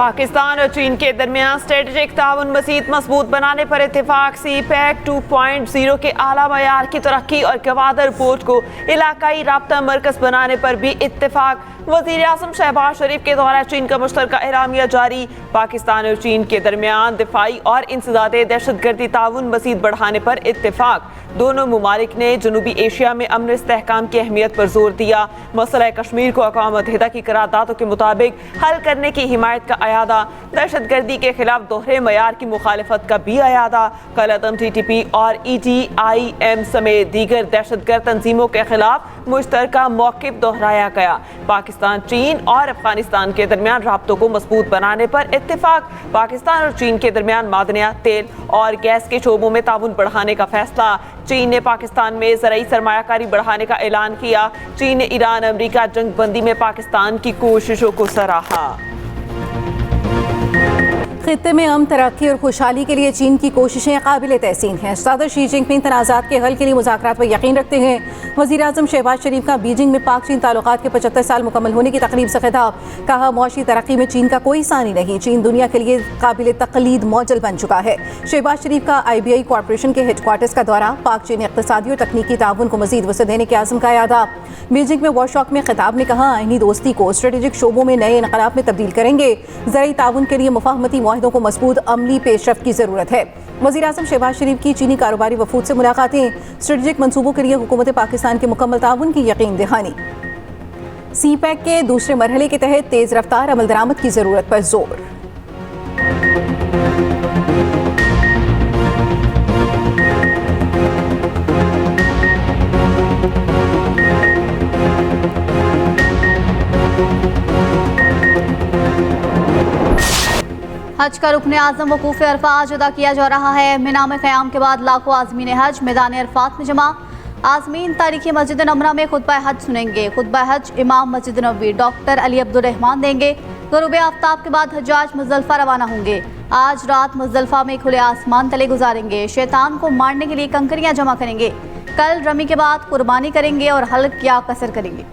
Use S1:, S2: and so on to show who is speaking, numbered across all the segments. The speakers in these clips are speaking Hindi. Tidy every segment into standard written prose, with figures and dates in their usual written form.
S1: पाकिस्तान और चीन के दरमियान स्ट्रेटेजिक ताउन मज़ीद मजबूत बनाने पर इत्तेफाक। CPEC 2.0 के आला मयार की तरक्की और गवादर पोर्ट को इलाकाई राब्ता मरकज बनाने पर भी इत्तेफाक। वज़ीर आज़म शहबाज शरीफ के दौरा चीन का मुश्तरका एलामिया जारी। पाकिस्तान और चीन के दरमियान दिफाई और इंसदादे दहशतगर्दी ताउन मज़ीद बढ़ाने पर इत्तेफाक। दोनों ममालिक ने जनूबी एशिया में अमन इस्तेहकाम की अहमियत पर जोर दिया। मसला कश्मीर को अक़वाम मुत्तहिदा की करारदादों के मुताबिक हल करने की हिमायत का अयादा। दहशतगर्दी के खिलाफ दोहरे मयार की मुखालफत का भी अयादा। कलअदम TTP और ETIM समेत दीगर दहशतगर्द तंजीमों के खिलाफ मुश्तरका मौक़िफ़ दोहराया गया। पाकिस्तान, चीन और अफगानिस्तान के दरमियान राब्तों को मजबूत बनाने पर इत्तेफाक। पाकिस्तान और चीन के दरमियान मादनियात, तेल और गैस के शोबों में ताउन बढ़ाने का फैसला। चीन ने पाकिस्तान में ज़राई सरमायाकारी बढ़ाने का ऐलान किया। चीन ने ईरान अमरीका जंग बंदी में पाकिस्तान की कोशिशों को सराहा।
S2: खित्ते में अमन, तरक्की और खुशहाली के लिए चीन की कोशिशें काबिल तहसीन हैं। सदर शी जिनपिंग तनाज़ात के हल के लिए मुज़ाकरात पर यकीन रखते हैं। वज़ीर आज़म शहबाज शरीफ का बीजिंग में पाक चीन ताल्लुकात के 75 साल मुकम्मल होने की तकरीब से खिताब। कहा, मौशी तरक्की में चीन का कोई सानी नहीं। चीन दुनिया के लिए काबिल तक़लीद मॉडल बन चुका है। शहबाज शरीफ का IBI कॉरपोरेशन के हेडक्वार्टर्स का दौरा। पाक चीन इक़्तिसादी और तकनीकी ताउन को मज़ीद वसअत देने के आज़म का यादा। बीजिंग में वर्कशॉप में खिताब में कहा, आइनी दोस्ती को स्ट्रेटेजिक शोबों में नए इनक़लाब में तब्दील करेंगे। ज़राई ताउन के लिए मुफ़ाहमती मुआहिदों को मज़बूत अमली पेशरफ्त की ज़रूरत है। वज़ीर आज़म शहबाज शरीफ की चीनी कारोबारी वफूद से मुलाकातें। स्ट्रेटेजिक मनसूबों के लिए हुकूमत पाकिस्तान के मुकम्मल ताउन की यकीन दहानी। CPEC के दूसरे मरहले के तहत तेज़ रफ्तार अमल दरामद की ज़रूरत पर जोर।
S3: हज का रुकन आज़म वकूफ़ अरफा आज अदा किया जा रहा है। मिना में क़याम के बाद लाखों आज़मीन हज मैदान अरफात में जमा। आज़मीन तारीख़ी मस्जिद नमरा में खुतबा हज सुनेंगे। खुतबा हज इमाम मस्जिद नबवी डॉक्टर अली अब्दुर्रहमान देंगे। ग़ुरूब आफ्ताब के बाद हज्जाज मुज़दलिफ़ा रवाना होंगे। आज रात मुज़दलिफ़ा में खुले आसमान तले गुजारेंगे। शैतान को मारने के लिए कंकरियाँ जमा करेंगे। कल रमी के बाद कुर्बानी करेंगे और हल्क या कसर करेंगे।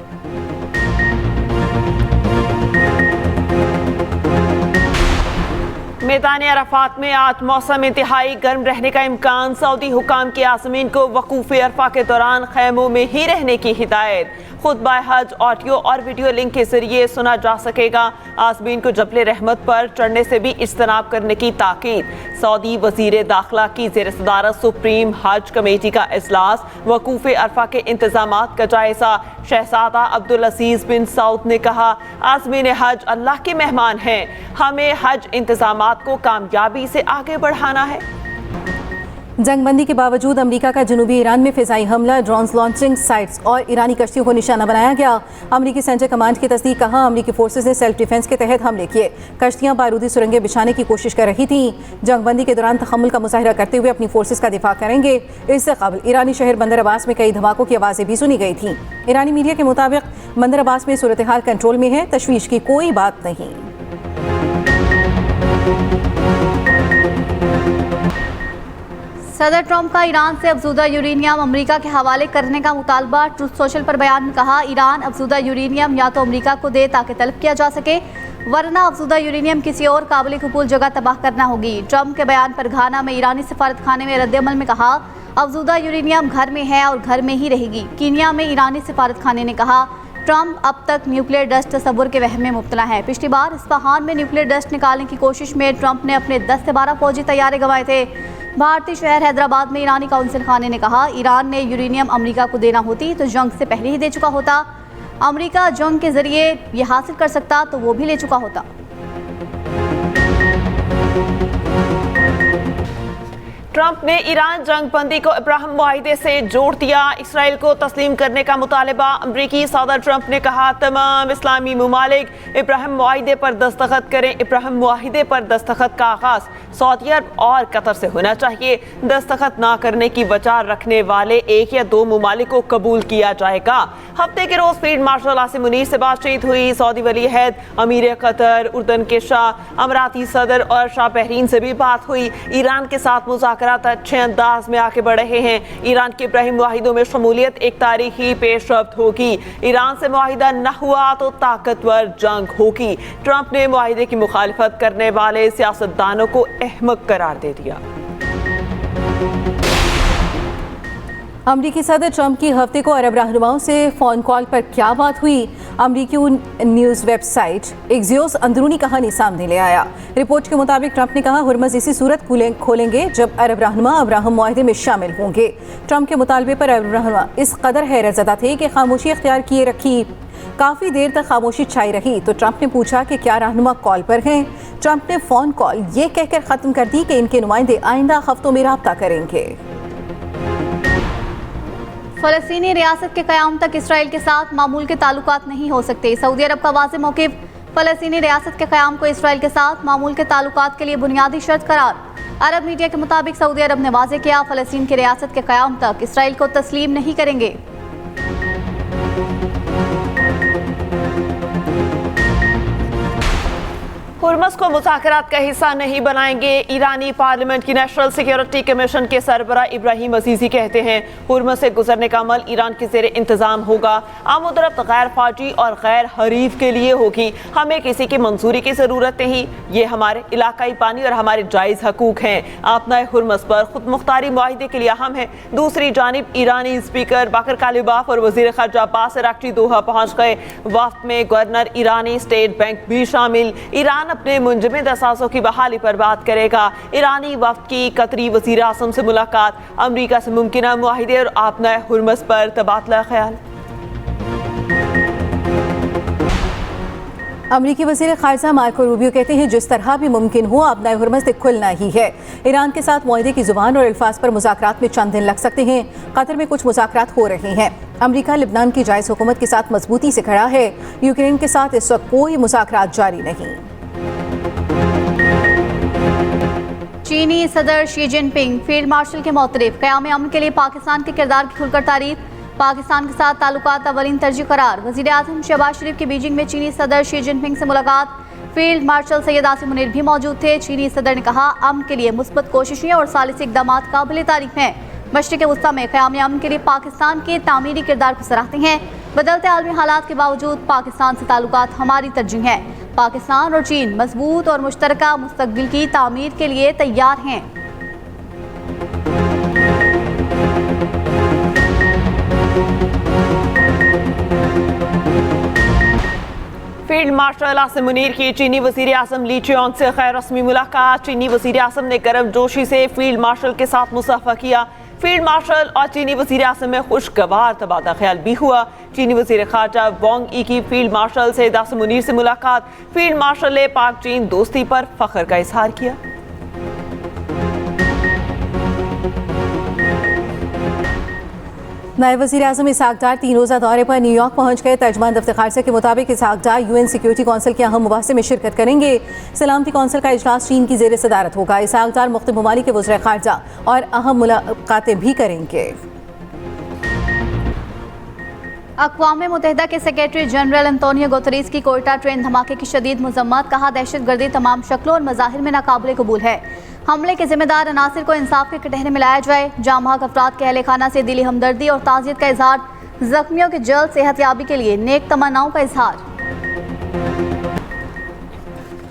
S1: मैदान अरफात में आज मौसम इंतहाई गर्म रहने का इम्कान। सऊदी हुकाम के आज़मीन को वकूफ़ अरफा के दौरान खैमों में ही रहने की हिदायत। खुतबा हज ऑडियो और वीडियो लिंक के जरिए सुना जा सकेगा। आज़मीन को जबल रहमत पर चढ़ने से भी इज्तनाब करने की ताकीद। सऊदी वज़ीर दाखिला की ज़ेर सदारत सुप्रीम हज कमेटी का इजलास। वकूफ़ अरफा के इंतजामात का जायज़ा। शहज़ादा अब्दुल अज़ीज़ बिन सऊद ने कहा, आज़मीन हज अल्लाह के मेहमान हैं। हमें हज इंतजामात को कामयाबी से आगे बढ़ाना है।
S2: जंगबंदी के बावजूद अमेरिका का जनूबी ईरान में फ़िज़ाई हमला, ड्रोन्स लॉन्चिंग साइट्स और ईरानी कश्तियों को निशाना बनाया गया। अमेरिकी सेंट्रल कमांड की तस्दीक। कहा, अमेरिकी फोर्सेज ने सेल्फ डिफेंस के तहत हमले किए। कश्तियाँ बारूदी सुरंगें बिछाने की कोशिश कर रही थीं। जंगबंदी के दौरान तहम्मुल का मुजाहिरा करते हुए अपनी फोर्सेज का दिफा करेंगे। इससे कबल ईरानी शहर बंदर अब्बास में कई धमाकों की आवाज़ें भी सुनी गई थीं। ईरानी मीडिया के मुताबिक बंदर अब्बास में सूरत हाल कंट्रोल में है। तशवीश की कोई बात नहीं।
S3: सदर ट्रंप का ईरान से अफजूदा यूरेनियम अमेरिका के हवाले करने का मुतालबा। ट्रुथ सोशल पर बयान में कहा, ईरान अफजूदा यूरेनियम या तो अमेरिका को दे ताकि तलब किया जा सके, वरना अफजूदा यूरेनियम किसी और काबिल कबूल जगह तबाह करना होगी। ट्रंप के बयान पर घाना में ईरानी सफारत खाने में रद्दअमल में कहा, अफजूदा यूरेनियम घर में है और घर में ही रहेगी। कीनिया में ईरानी सफारत खाने ने कहा, ट्रंप अब तक न्यूक्लियर डस्ट तस्वुर के वहम में मुब्तला है। पिछली बार इस्फहान में न्यूक्लियर डस्ट निकालने की कोशिश में ट्रंप ने अपने 10 से 12 फौजी तैयारे गंवाए थे। भारतीय शहर हैदराबाद में ईरानी काउंसिल खाने ने कहा, ईरान ने यूरेनियम अमेरिका को देना होती तो जंग से पहले ही दे चुका होता। अमेरिका जंग के जरिए ये हासिल कर सकता तो वो भी ले चुका होता।
S1: ट्रंप ने ईरान जंग बंदी को इब्राहिम मुआहिदे से जोड़ दिया। इसराइल को तस्लीम करने का मुतालबा। अमरीकी सदर ट्रंप ने कहा, तमाम इस्लामी ममालिक इब्राहिम मुआहिदे पर दस्तखत करें। इब्राहिम मुआहिदे पर दस्तखत का आगाज सऊदी अरब और कतर से होना चाहिए। दस्तखत ना करने की वजह रखने वाले एक या दो ममालिक को कबूल किया जाएगा। हफ्ते के रोज फील्ड मार्शल आसिम मुनीर से बातचीत हुई। सऊदी वली अहद अमीर कतर, उर्दन के शाह, अमराती सदर और शाह बहरीन से भी बात हुई। ईरान के साथ मुज़ाकरात मुज़ाकरात अच्छे अंदाज में आगे बढ़ रहे हैं। ईरान के इब्राहिम मुआहिदों में शमूलियत एक तारीखी पेशरफ्त होगी। ईरान से मुआहिदा न हुआ तो ताकतवर जंग होगी। ट्रंप ने मुआहिदे की मुखालिफत करने वाले सियासतदानों को अहमक करार दे दिया।
S2: अमरीकी सदर ट्रंप की हफ्ते को अरब रहनुमाओं से फ़ोन कॉल पर क्या बात हुई? अमरीकी न्यूज़ वेबसाइट एक्सियोस अंदरूनी कहानी सामने ले आया। रिपोर्ट के मुताबिक ट्रंप ने कहा हुर्मज़ इसी सूरत खोलेंगे जब अरब रहनुमा अब्राहम मुआहिदे में शामिल होंगे। ट्रंप के मुतालबे पर अरब रहनुमा इस कदर हैरतज़दा थे कि खामोशी इख्तियार किए रखी। काफ़ी देर तक खामोशी छाई रही तो ट्रंप ने पूछा कि क्या रहनुमा कॉल पर हैं। ट्रंप ने फ़ोन कॉल ये कहकर ख़त्म कर दी कि इनके नुमाइंदे आइंदा हफ्तों में रब्ता करेंगे।
S3: फ़लस्तीनी रियासत के क़याम तक इसराइल के साथ मामूल के ताल्लुकात नहीं हो सकते। सऊदी अरब का वाज़ेह मौक़िफ़। फ़लस्तीनी रियासत के क़याम को इसराइल के साथ मामूल के ताल्लुकात के लिए बुनियादी शर्त करार। अरब मीडिया के मुताबिक सऊदी अरब ने वाज़ेह किया फ़लस्तीन की रियासत के क़याम तक इसराइल को तस्लीम नहीं करेंगे।
S1: हुर्मज़ को मुज़ाकरात का हिस्सा नहीं बनाएंगे। ईरानी पार्लियामेंट की नेशनल सिक्योरिटी कमीशन के सरबरा इब्राहिम अजीज़ी कहते हैं हुर्मज़ से गुजरने का अमल ईरान के ज़ेरे इंतज़ाम होगा। आमदरफ्त गैर फौजी और गैर हरीफ के लिए होगी। हमें किसी की मंजूरी की ज़रूरत नहीं। ये हमारे इलाकाई पानी और हमारे जायज़ हकूक़ हैं। आपना हुर्मज़ पर खुद मुख्तारी मुआहिदे के लिए अहम है। दूसरी जानिब ईरानी स्पीकर बाकर कालिबाफ और वज़ीर ख़ारजा अब्बास अराग़ची दोहा पहुँच गए। वफ़द में गवर्नर ईरानी स्टेट बैंक भी शामिल। ईरान अपने मुंजमद असासों की बहाली पर बात करेगा। ईरानी वफ़द की कतरी वज़ीर आज़म से मुलाकात। अमरीका से मुमकिना मुआहिदे और आपना हुर्मज़ पर तबादला ख्याल।
S2: अमरीकी वज़ीर ख़ारजा मार्को रूबियो कहते हैं जिस तरह भी मुमकिन हो अपना हुर्मज़ से खुलना ही है। ईरान के साथ मुआहिदे की ज़ुबान और अल्फाज पर मुज़ाकरात में चंद दिन लग सकते हैं। कतर में कुछ मुज़ाकरात हो रहे हैं। अमरीका लिबनान की जायज़ हुकूमत के साथ मजबूती से खड़ा है। यूक्रेन के साथ इस वक्त कोई मुज़ाकरात जारी नहीं।
S3: चीनी सदर शी जिनपिंग फील्ड मार्शल के मोतरफ क़याम अमन के लिए पाकिस्तान के किरदार की खुलकर तारीफ। पाकिस्तान के साथ ताल्लुकात अवलिन तरजीह करार। वज़ीर आज़म शहबाज शरीफ की बीजिंग में चीनी सदर शी जिनपिंग से मुलाकात। फील्ड मार्शल सैयद आसिम मुनीर भी मौजूद थे। चीनी सदर ने कहा अमन के लिए मुस्बत कोशिशें और सालिसी इक़दाम काबिल तारीफ हैं। मशरिक़ वस्ता में क़याम अमन के लिए पाकिस्तान के तामीरी किरदार को सराहते हैं। बदलते आलमी हालात के बावजूद पाकिस्तान से ताल्लुकात हमारी तरजीह हैं। पाकिस्तान और चीन मजबूत और मुश्तरका मुस्तक़बिल की तामीर के लिए तैयार हैं।
S1: फील्ड मार्शल आसिम मुनीर की चीनी वज़ीर आज़म ली चियोंग से गैर रस्मी मुलाकात। चीनी वज़ीर आज़म ने गर्मजोशी से फील्ड मार्शल के साथ मुसाफा किया। फील्ड मार्शल और चीनी वज़ीर आज़म में खुशगवार तबादला ख्याल भी हुआ। चीनी वज़ीर ख़ारजा वांग यी की फील्ड मार्शल सैयद आसिम मुनीर से मुलाकात। फील्ड मार्शल ने पाक चीन दोस्ती पर फ़ख्र का इजहार किया।
S2: नायब वज़ीर आज़म इसहाक़ डार 3 रोज़ा दौरे पर न्यूयॉर्क पहुँच गए। तर्जमान दफ्तर ख़ारजा के मुताबिक इसहाक़ डार UN सिक्योरिटी कौंसिल के अहम मुबाहिसे में शिरकत करेंगे। सलामती कौंसिल का इजलास चीन की ज़ेर सदारत होगा। इसहाक़ डार मुख्तलिफ ममालिक के वज़ीर ख़ारजा और अहम मुलाकातें भी करेंगे।
S3: अक़वाम मुत्तहिदा के सेक्रेटरी जनरल एंटोनियो गुतरेस की कोयटा ट्रेन धमाके की शदीद मज़म्मत। कहा दहशतगर्दी तमाम शक्लों और मज़ाहिर में नाकाबिल कबूल है। हमले के जिम्मेदार अनासिर को इंसाफ के कटहरे में लाया जाए। जामहक अफराद के अहले खाना से दिली हमदर्दी और ताज़ियत का इजहार। जख्मियों की जल्द सेहतयाबी के लिए नेक तमन्नाओं का इजहार।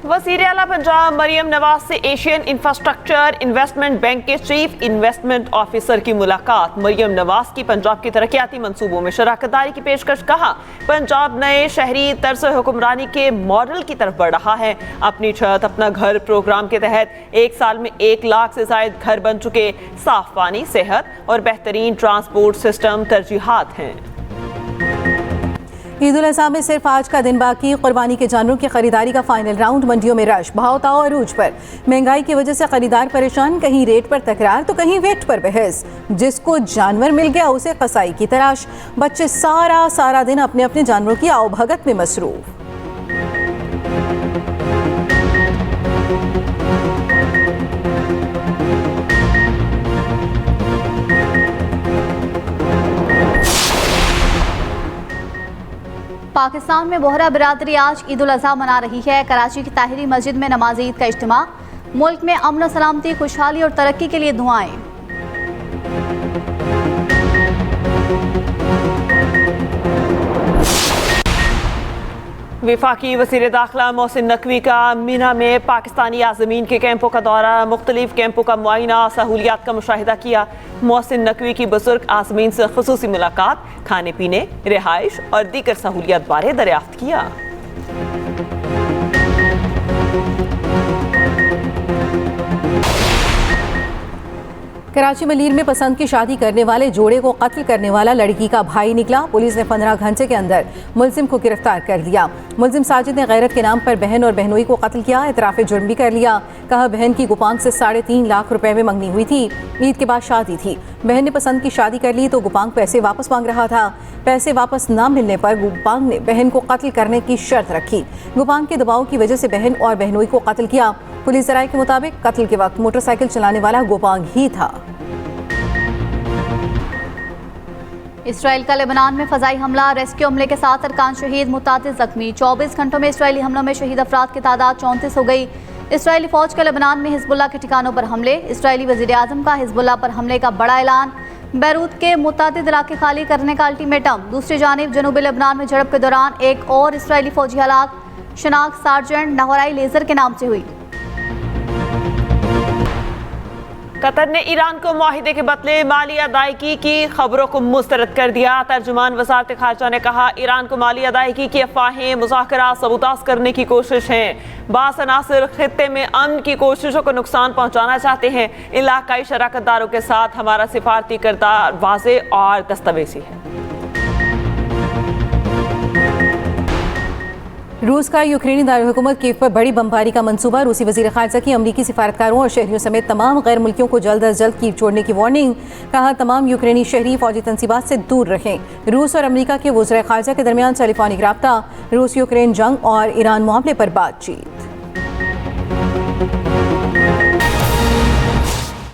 S1: वज़ीर आला पंजाब मरियम नवाज से एशियन इंफ्रास्ट्रक्चर इन्वेस्टमेंट बैंक के चीफ इन्वेस्टमेंट ऑफिसर की मुलाकात। मरियम नवाज की पंजाब की तरक्याती मंसूबों में शराकतदारी की पेशकश। कहा पंजाब नए शहरी तर्ज हुक्मरानी के मॉडल की तरफ बढ़ रहा है। अपनी छत अपना घर प्रोग्राम के तहत 1 साल में 1 लाख से ज़ायद घर बन चुके। साफ पानी, सेहत और बेहतरीन ट्रांसपोर्ट सिस्टम तरजीहात हैं।
S2: ईद उल अज़हा में सिर्फ आज का दिन बाकी। कुर्बानी के जानवरों की खरीदारी का फाइनल राउंड। मंडियों में रश, भाव ताव अरूज पर। महंगाई की वजह से खरीदार परेशान। कहीं रेट पर तकरार तो कहीं वेट पर बहस। जिसको जानवर मिल गया उसे कसाई की तलाश। बच्चे सारा दिन अपने अपने जानवरों की आओभगत में मसरूफ।
S3: पाकिस्तान में बोहरा बिरादरी आज ईद उल अज़हा मना रही है। कराची की ताहिरी मस्जिद में नमाज ईद का इज्तिमा। मुल्क में अमन, सलामती, खुशहाली और तरक्की के लिए दुआएं।
S1: वफाकी वज़ीर दाखिला मोहसिन नकवी का मीना में पाकिस्तानी आज़मीन के कैंपों का दौरा, मुख्तलिफ कैंपों का मुआयना, सहूलियात का मुशाहिदा किया। मोहसिन नकवी की बुजुर्ग आज़मीन से खुसूसी मुलाकात, खाने पीने, रिहाइश और दीगर सहूलियात बारे दरियाफ्त किया।
S2: कराची में लीर में पसंद की शादी करने वाले जोड़े को कत्ल करने वाला लड़की का भाई निकला। पुलिस ने 15 घंटे के अंदर मुलजिम को गिरफ्तार कर लिया। मुलजिम साजिद ने गैरत के नाम पर बहन और बहनोई को कत्ल किया, इतराफ़े जुर्म भी कर लिया। कहा बहन की गुपांग से 3.5 लाख रुपए में मंगनी हुई थी। ईद के बाद शादी थी। बहन ने पसंद की शादी कर ली तो गुपांग पैसे वापस मांग रहा था। पैसे वापस ना मिलने पर गुपांग ने बहन को कत्ल करने की शर्त रखी। गुपांग के दबाव की वजह से बहन और बहनोई को कत्ल किया। पुलिस ज़राए के मुताबिक कत्ल के वक्त मोटरसाइकिल चलाने वाला गुपांग ही था।
S3: इसराइल का लेबनान में फजाई हमला, रेस्क्यू अमले के 7 अरकान शहीद, मुतादिद जख्मी। 24 घंटों में इसराइली हमलों में शहीद अफराद की तादाद 34 हो गई। इसराइली फौज का लेबनान में हिजबुल्लाह के ठिकानों पर हमले। इसराइली वज़ीर आज़म का हिजबुल्लाह पर हमले का बड़ा ऐलान। बैरूत के मुतादिद इलाके खाली करने का अल्टीमेटम। दूसरी जानिब जनूबी लेबनान में झड़प के दौरान एक और इसराइली फौजी हलाक, शनाख्त सार्जेंट नहराई लेजर के नाम से हुई।
S1: कतर ने ईरान को मुआहिदे के बदले माली अदायगी की खबरों को मुस्तरद कर दिया। तर्जुमान वज़ारत ख़ारजा ने कहा ईरान को माली अदायगी की अफवाहें मुज़ाकरा सबूताज़ करने की कोशिश है। बास अनासिर खित्ते में अमन की कोशिशों को नुकसान पहुँचाना चाहते हैं। इलाकाई शराकतदारों के साथ हमारा सिफारती किरदार वाज़े और दस्तावेज़ी है।
S2: रूस का यूक्रेनी दारुल-हुकूमत कीव पर बड़ी बमबारी का मंसूबा। रूसी वज़ीर ख़ारजा की अमरीकी सिफारतकारों और शहरियों समेत तमाम गैर मुल्कियों को जल्द अज जल्द कीव छोड़ने की वार्निंग। कहा तमाम यूक्रेनी शहरी फौजी तनसीबात से दूर रहें। रूस और अमरीका के वज़ीर ख़ारजा के दरमियान टेलीफोनिक राब्ता। रूस यूक्रेन जंग और ईरान मामले पर बातचीत।